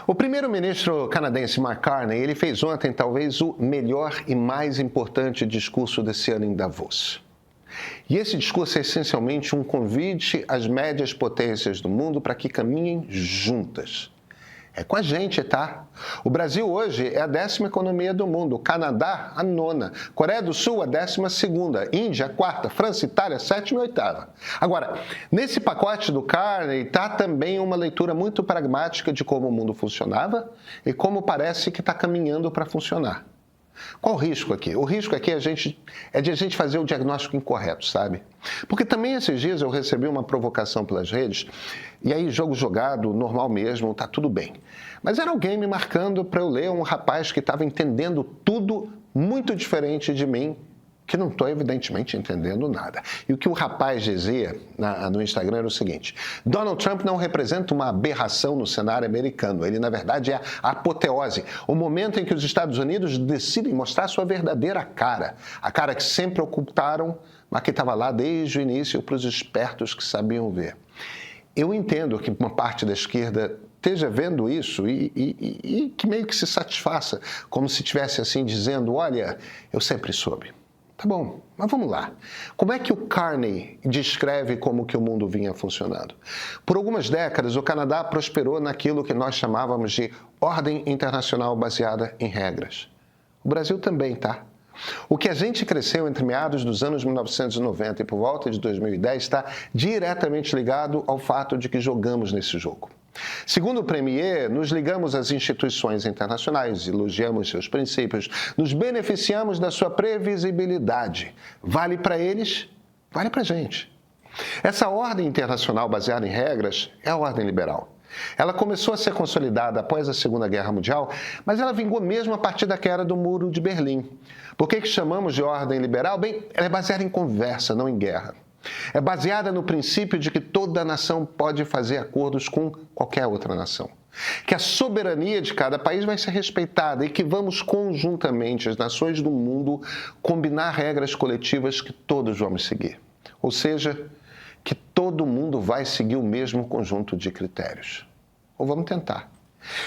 O primeiro-ministro canadense Mark Carney, ele fez ontem talvez o melhor e mais importante discurso desse ano em Davos. E esse discurso é essencialmente um convite às médias potências do mundo para que caminhem juntas. É com a gente, tá? O Brasil hoje é a 10ª economia do mundo, o Canadá a 9ª, Coreia do Sul a 12ª, Índia a 4ª, França e Itália a 7ª e 8ª. Agora, nesse pacote do Carney está também uma leitura muito pragmática de como o mundo funcionava e como parece que está caminhando para funcionar. Qual o risco aqui? O risco aqui é de a gente fazer o diagnóstico incorreto, sabe? Porque também esses dias eu recebi uma provocação pelas redes, e aí jogo jogado, normal mesmo, tá tudo bem. Mas era alguém me marcando para eu ler um rapaz que estava entendendo tudo muito diferente de mim, que não estou evidentemente entendendo nada. E o que o rapaz dizia no Instagram era o seguinte: Donald Trump não representa uma aberração no cenário americano. Ele, na verdade, é a apoteose, o momento em que os Estados Unidos decidem mostrar sua verdadeira cara. A cara que sempre ocultaram, mas que estava lá desde o início para os espertos que sabiam ver. Eu entendo que uma parte da esquerda esteja vendo isso e que meio que se satisfaça, como se estivesse assim dizendo: olha, eu sempre soube. Tá bom, mas vamos lá. Como é que o Carney descreve como que o mundo vinha funcionando? Por algumas décadas, o Canadá prosperou naquilo que nós chamávamos de ordem internacional baseada em regras. O Brasil também, tá? O que a gente cresceu entre meados dos anos 1990 e por volta de 2010 está diretamente ligado ao fato de que jogamos nesse jogo. Segundo o Premier, nos ligamos às instituições internacionais, elogiamos seus princípios, nos beneficiamos da sua previsibilidade. Vale para eles, vale para a gente. Essa ordem internacional baseada em regras é a ordem liberal. Ela começou a ser consolidada após a Segunda Guerra Mundial, mas ela vingou mesmo a partir da queda do Muro de Berlim. Por que chamamos de ordem liberal? Bem, ela é baseada em conversa, não em guerra. É baseada no princípio de que toda nação pode fazer acordos com qualquer outra nação. Que a soberania de cada país vai ser respeitada e que vamos conjuntamente, as nações do mundo, combinar regras coletivas que todos vamos seguir. Ou seja, que todo mundo vai seguir o mesmo conjunto de critérios. Ou vamos tentar.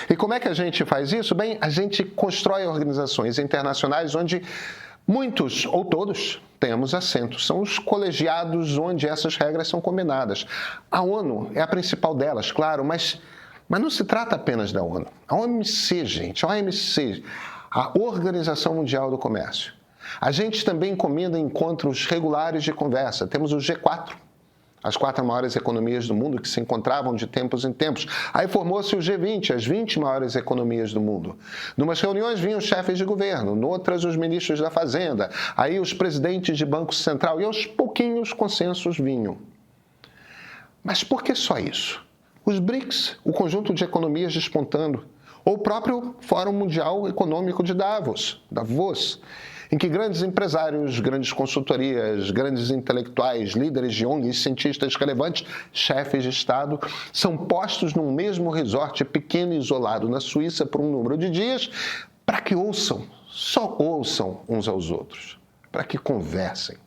E como é que a gente faz isso? Bem, a gente constrói organizações internacionais onde muitos, ou todos, temos assento. São os colegiados onde essas regras são combinadas. A ONU é a principal delas, claro, mas não se trata apenas da ONU. A OMC, gente, a OMC, a Organização Mundial do Comércio. A gente também combina encontros regulares de conversa. Temos o G4, as 4 maiores economias do mundo que se encontravam de tempos em tempos. Aí formou-se o G20, as 20 maiores economias do mundo. Numas reuniões vinham chefes de governo, noutras os ministros da Fazenda, aí os presidentes de Banco Central, e aos pouquinhos consensos vinham. Mas por que só isso? Os BRICS, o conjunto de economias despontando, ou o próprio Fórum Mundial Econômico de Davos, em que grandes empresários, grandes consultorias, grandes intelectuais, líderes de ONGs, cientistas relevantes, chefes de Estado, são postos num mesmo resort pequeno e isolado na Suíça por um número de dias para que ouçam, só ouçam uns aos outros, para que conversem.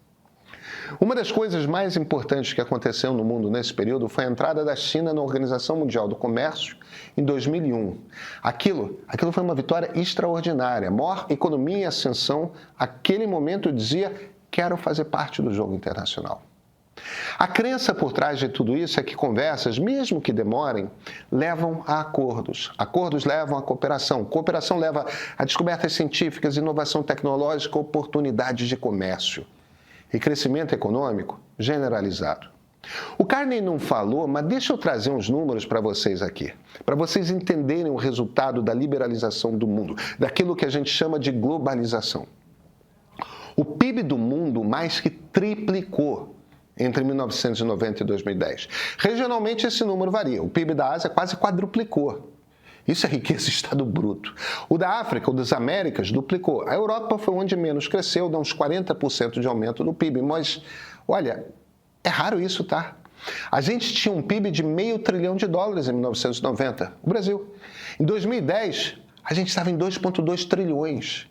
Uma das coisas mais importantes que aconteceu no mundo nesse período foi a entrada da China na Organização Mundial do Comércio em 2001. Aquilo foi uma vitória extraordinária. A maior economia em ascensão, aquele momento dizia: quero fazer parte do jogo internacional. A crença por trás de tudo isso é que conversas, mesmo que demorem, levam a acordos. Acordos levam a cooperação. Cooperação leva a descobertas científicas, inovação tecnológica, oportunidades de comércio e crescimento econômico generalizado. O Carney não falou, mas deixa eu trazer uns números para vocês aqui, para vocês entenderem o resultado da liberalização do mundo, daquilo que a gente chama de globalização. O PIB do mundo mais que triplicou entre 1990 e 2010. Regionalmente, esse número varia. O PIB da Ásia quase quadruplicou. Isso é riqueza de estado bruto. O da África, o das Américas, duplicou. A Europa foi onde menos cresceu, dá uns 40% de aumento no PIB. Mas, olha, é raro isso, tá? A gente tinha um PIB de $500 bilhão em 1990, o Brasil. Em 2010, a gente estava em 2,2 trilhões.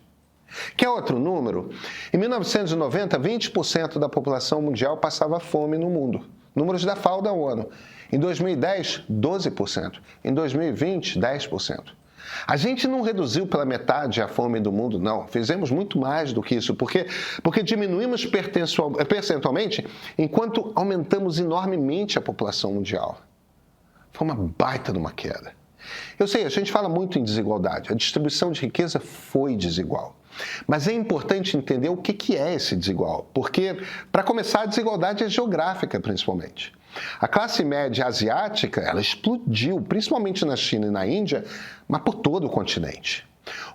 Quer outro número? Em 1990, 20% da população mundial passava fome no mundo. Números da FAO da ONU. Em 2010, 12%. Em 2020, 10%. A gente não reduziu pela metade a fome do mundo, não. Fizemos muito mais do que isso, porque diminuímos percentualmente enquanto aumentamos enormemente a população mundial. Foi uma baita de uma queda. Eu sei, a gente fala muito em desigualdade. A distribuição de riqueza foi desigual. Mas é importante entender o que é esse desigual, porque, para começar, a desigualdade é geográfica, principalmente. A classe média asiática, ela explodiu, principalmente na China e na Índia, mas por todo o continente.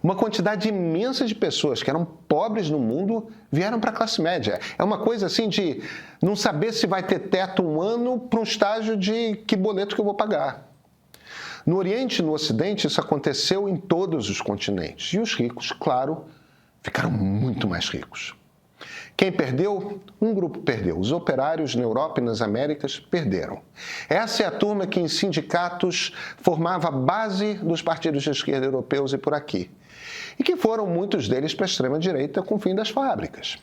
Uma quantidade imensa de pessoas que eram pobres no mundo vieram para a classe média. É uma coisa assim de não saber se vai ter teto um ano para um estágio de que boleto que eu vou pagar. No Oriente e no Ocidente, isso aconteceu em todos os continentes. E os ricos, claro, ficaram muito mais ricos. Quem perdeu? Um grupo perdeu. Os operários na Europa e nas Américas perderam. Essa é a turma que em sindicatos formava a base dos partidos de esquerda europeus e por aqui. E que foram muitos deles para a extrema-direita com o fim das fábricas.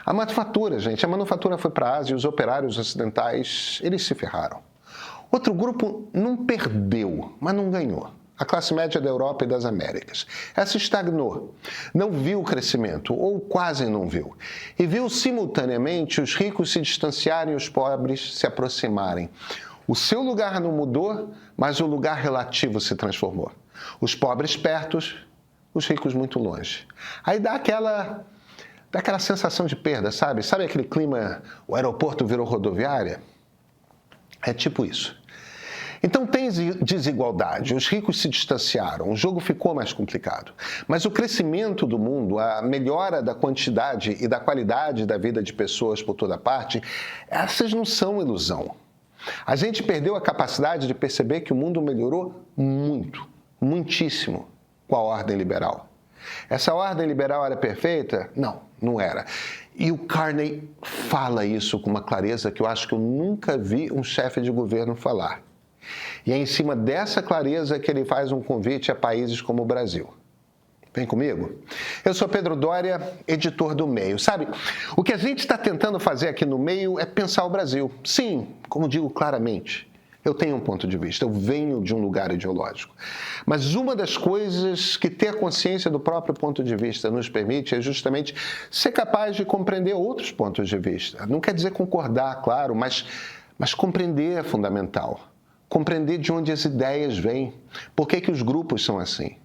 A manufatura, gente, a manufatura foi para a Ásia e os operários ocidentais, eles se ferraram. Outro grupo não perdeu, mas não ganhou. A classe média da Europa e das Américas. Essa estagnou, não viu o crescimento, ou quase não viu. E viu simultaneamente os ricos se distanciarem e os pobres se aproximarem. O seu lugar não mudou, mas o lugar relativo se transformou. Os pobres perto, os ricos muito longe. Aí dá aquela sensação de perda, sabe? Sabe aquele clima, o aeroporto virou rodoviária? É tipo isso. Então tem desigualdade, os ricos se distanciaram, o jogo ficou mais complicado. Mas o crescimento do mundo, a melhora da quantidade e da qualidade da vida de pessoas por toda parte, essas não são ilusão. A gente perdeu a capacidade de perceber que o mundo melhorou muito, muitíssimo com a ordem liberal. Essa ordem liberal era perfeita? Não, não era. E o Carney fala isso com uma clareza que eu acho que eu nunca vi um chefe de governo falar. E é em cima dessa clareza que ele faz um convite a países como o Brasil. Vem comigo? Eu sou Pedro Doria, editor do Meio. Sabe, o que a gente está tentando fazer aqui no Meio é pensar o Brasil. Sim, como digo claramente, eu tenho um ponto de vista, eu venho de um lugar ideológico. Mas uma das coisas que ter consciência do próprio ponto de vista nos permite é justamente ser capaz de compreender outros pontos de vista. Não quer dizer concordar, claro, mas compreender é fundamental. Compreender de onde as ideias vêm, por que os grupos são assim.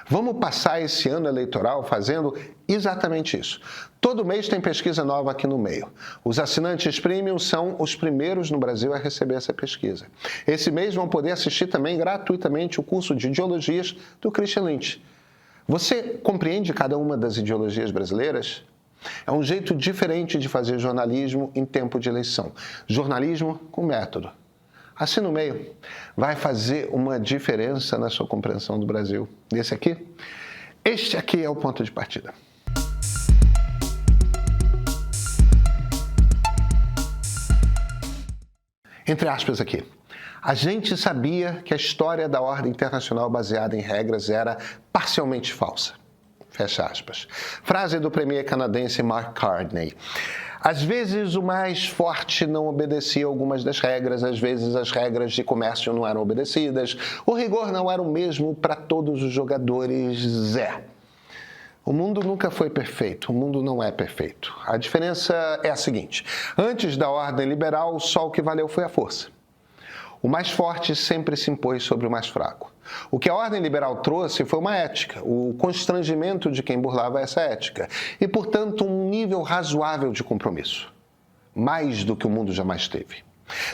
Vamos passar esse ano eleitoral fazendo exatamente isso. Todo mês tem pesquisa nova aqui no Meio. Os assinantes premium são os primeiros no Brasil a receber essa pesquisa. Esse mês vão poder assistir também gratuitamente o curso de ideologias do Christian Lynch. Você compreende cada uma das ideologias brasileiras? É um jeito diferente de fazer jornalismo em tempo de eleição. Jornalismo com método. Assim no Meio, vai fazer uma diferença na sua compreensão do Brasil. Este aqui é o ponto de partida. Entre aspas aqui, a gente sabia que a história da ordem internacional baseada em regras era parcialmente falsa. Fecha aspas. Frase do premier canadense Mark Carney. Às vezes o mais forte não obedecia algumas das regras, às vezes as regras de comércio não eram obedecidas, o rigor não era o mesmo para todos os jogadores. O mundo nunca foi perfeito, o mundo não é perfeito. A diferença é a seguinte: antes da ordem liberal, só o que valeu foi a força. O mais forte sempre se impôs sobre o mais fraco. O que a ordem liberal trouxe foi uma ética, o constrangimento de quem burlava essa ética e, portanto, um nível razoável de compromisso. Mais do que o mundo jamais teve.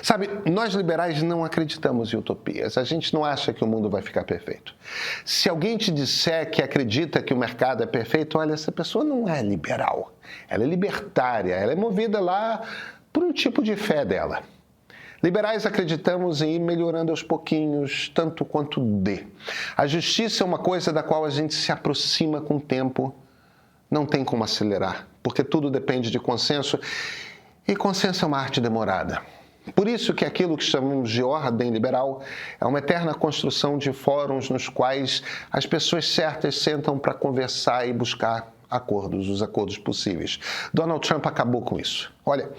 Sabe, nós liberais não acreditamos em utopias, a gente não acha que o mundo vai ficar perfeito. Se alguém te disser que acredita que o mercado é perfeito, olha, essa pessoa não é liberal, ela é libertária, ela é movida lá por um tipo de fé dela. Liberais acreditamos em ir melhorando aos pouquinhos, tanto quanto dê. A justiça é uma coisa da qual a gente se aproxima com o tempo. Não tem como acelerar, porque tudo depende de consenso, e consenso é uma arte demorada. Por isso que aquilo que chamamos de ordem liberal é uma eterna construção de fóruns nos quais as pessoas certas sentam para conversar e buscar acordos, os acordos possíveis. Donald Trump acabou com isso. Olha,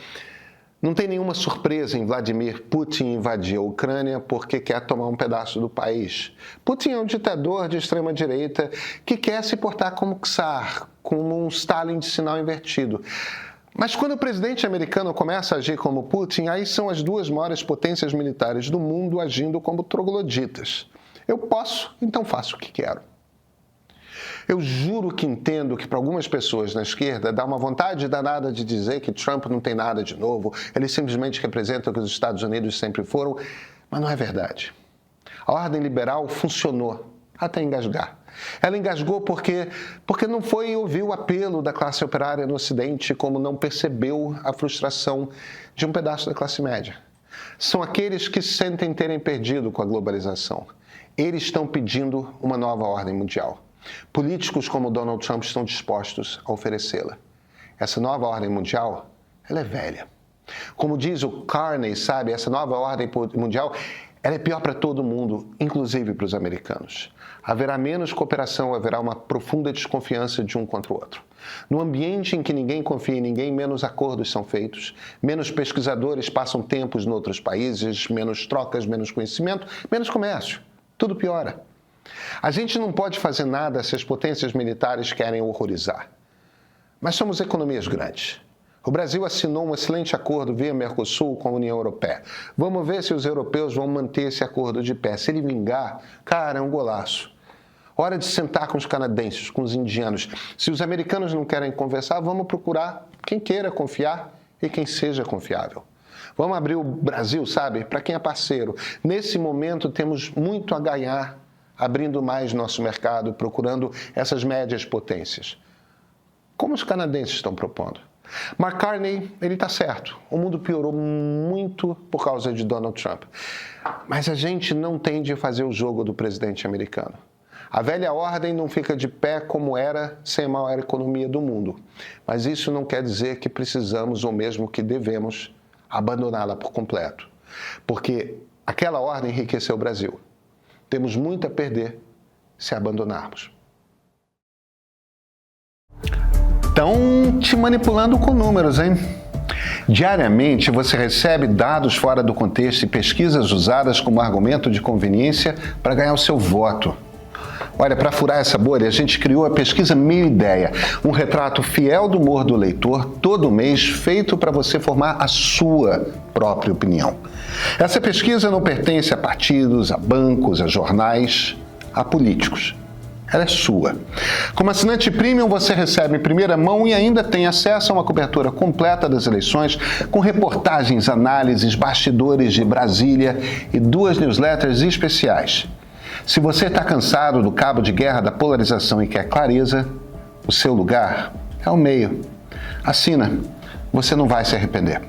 Não tem nenhuma surpresa em Vladimir Putin invadir a Ucrânia porque quer tomar um pedaço do país. Putin é um ditador de extrema-direita que quer se portar como czar, como um Stalin de sinal invertido. Mas quando o presidente americano começa a agir como Putin, aí são as duas maiores potências militares do mundo agindo como trogloditas. Eu posso, então faço o que quero. Eu juro que entendo que para algumas pessoas na esquerda dá uma vontade danada de dizer que Trump não tem nada de novo, ele simplesmente representa o que os Estados Unidos sempre foram, mas não é verdade. A ordem liberal funcionou até engasgar. Ela engasgou porque não foi ouvir o apelo da classe operária no Ocidente, como não percebeu a frustração de um pedaço da classe média. São aqueles que sentem terem perdido com a globalização. Eles estão pedindo uma nova ordem mundial. Políticos como Donald Trump estão dispostos a oferecê-la. Essa nova ordem mundial, ela é velha. Como diz o Carney, sabe, essa nova ordem mundial, ela é pior para todo mundo, inclusive para os americanos. Haverá menos cooperação, haverá uma profunda desconfiança de um contra o outro. No ambiente em que ninguém confia em ninguém, menos acordos são feitos, menos pesquisadores passam tempos em outros países, menos trocas, menos conhecimento, menos comércio. Tudo piora. A gente não pode fazer nada se as potências militares querem horrorizar. Mas somos economias grandes. O Brasil assinou um excelente acordo via Mercosul com a União Europeia. Vamos ver se os europeus vão manter esse acordo de pé. Se ele vingar, cara, é um golaço. Hora de sentar com os canadenses, com os indianos. Se os americanos não querem conversar, vamos procurar quem queira confiar e quem seja confiável. Vamos abrir o Brasil, sabe, para quem é parceiro. Nesse momento temos muito a ganhar abrindo mais nosso mercado, procurando essas médias potências. Como os canadenses estão propondo. Mark Carney, ele está certo. O mundo piorou muito por causa de Donald Trump. Mas a gente não tem de fazer o jogo do presidente americano. A velha ordem não fica de pé como era sem a maior economia do mundo. Mas isso não quer dizer que precisamos ou mesmo que devemos abandoná-la por completo. Porque aquela ordem enriqueceu o Brasil. Temos muito a perder se abandonarmos. Estão te manipulando com números, hein? Diariamente você recebe dados fora do contexto e pesquisas usadas como argumento de conveniência para ganhar o seu voto. Olha, para furar essa bolha, a gente criou a pesquisa Meia Ideia, um retrato fiel do humor do leitor, todo mês, feito para você formar a sua própria opinião. Essa pesquisa não pertence a partidos, a bancos, a jornais, a políticos. Ela é sua. Como assinante premium, você recebe em primeira mão e ainda tem acesso a uma cobertura completa das eleições, com reportagens, análises, bastidores de Brasília e 2 newsletters especiais. Se você está cansado do cabo de guerra da polarização e quer clareza, o seu lugar é o meio. Assina, você não vai se arrepender.